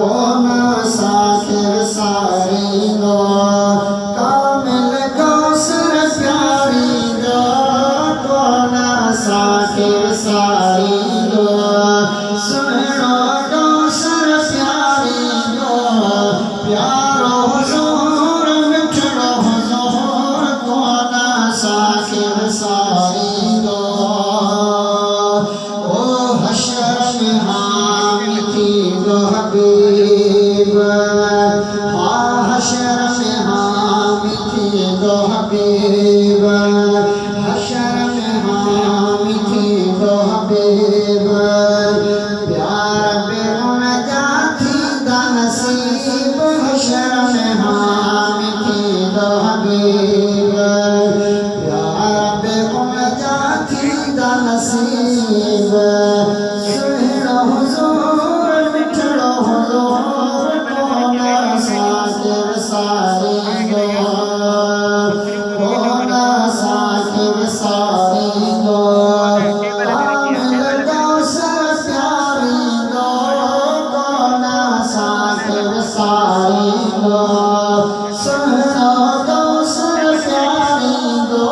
कौन Sakhir सारी दो कामिल कौसर प्यारी दो कौन Sakhir सारी दो सुनो कौसर प्यारी दो प्यारो हुजूर मिठड़ो हुजूर कौन साखिर सारी दो ओ हशर में हामिदी दो हबीब हाँ हशर में हामिदी दो हबीब हशर में हामिदी दो हबीब प्यार बेगुन जाती दा नसीब हशर में हामिदी दो हबीब प्यार बेगुन जाती दा नसीब सुहिणो हुजूर मिठड़ो हुजूर कौन साखिर सारी दो कौन साखिर सारी दो कामिल कौसर प्यारी दो कौन साखिर सारी दो सुहिणो कौसर प्यारी दो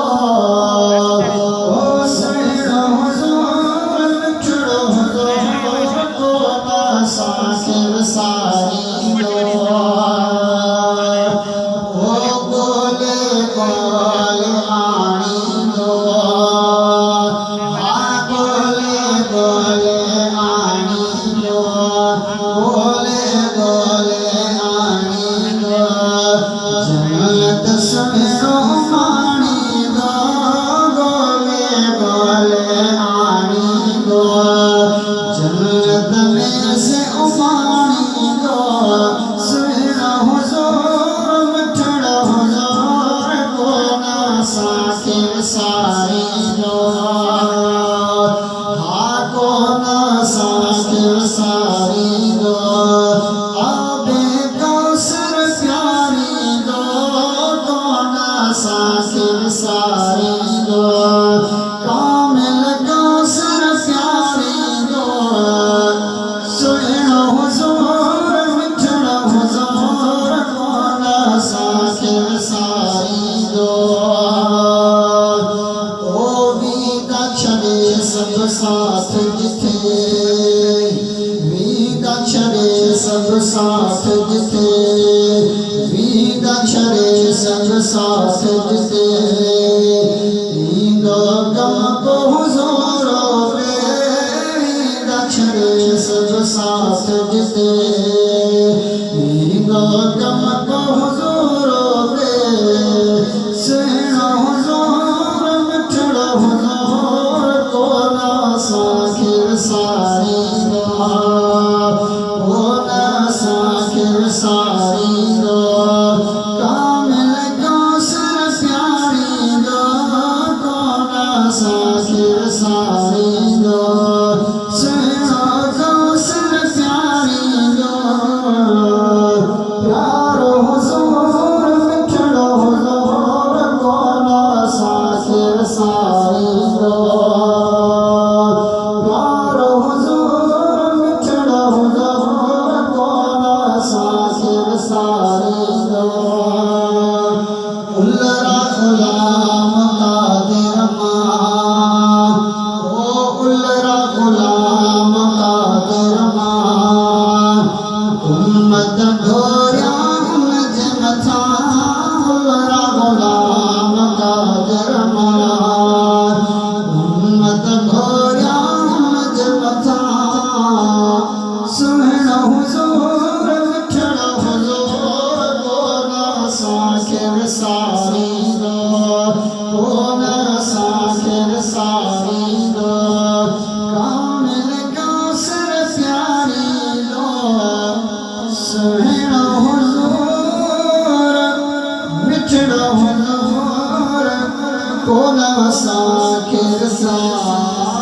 ओ सुहिणो हुजूर मिठड़ो हुजूर कौन साखिर सारी दो ओ गोले गोल आनी दो हाँ गोले गोले आनी दो गोले गोले आनी दो जन्नत सुहिणो मानी दो गोले गोले आनी दो जन्नत में से उमानी दो सुहिणो हुजूर मिठड़ो हुजूर कौन साखिर सारी दो हाँ कौन साखिर सारी दो आबे कौसर प्यारी दो कौन साखिर सारी दो कामिल कौसर प्यारी दो सुहिणो हुजूर मिठड़ो हुजूर कौन साखिर सारी दो ओ वीदा छड़े सब साथ जिथे वीदा छड़े सब साथ जिथे वीदा छड़े सब साथ जिथे ईंदो गम को हुजूर वे वीदा छड़े सब साथ जिथे ईंदो गम को हुजूर वे सुहिणो हुजूर मिठड़ो हुजूर कौन साखिर सारी दो कौन साखिर सारी दो कामिल कौसर प्यारी दो कौन साखिर सारी दो सुहिणो कौसर प्यारी दो प्यारो हुजूर मिठड़ो हुजूर कौन साखिर सारी दो प्यारो हुजूर मिठड़ो हुजूर कौन साखिर सारी दो उल्लरा गुलाम कादिर मां ओ उल्लरा गुलाम कादिर मां उम्मत ढोरिया उनज मथा उल्लरा गुलाम कादिर मां उम्मत ढोरिया उनज मथा सुहिणो हुजूर मिठड़ो हुजूर कौन साखिर सारी दो कौन साखिर सारी दो कामिल कौसर प्यारी दो सुहिणो हुजूर मिठड़ो हुजूर कौन साखिर सारी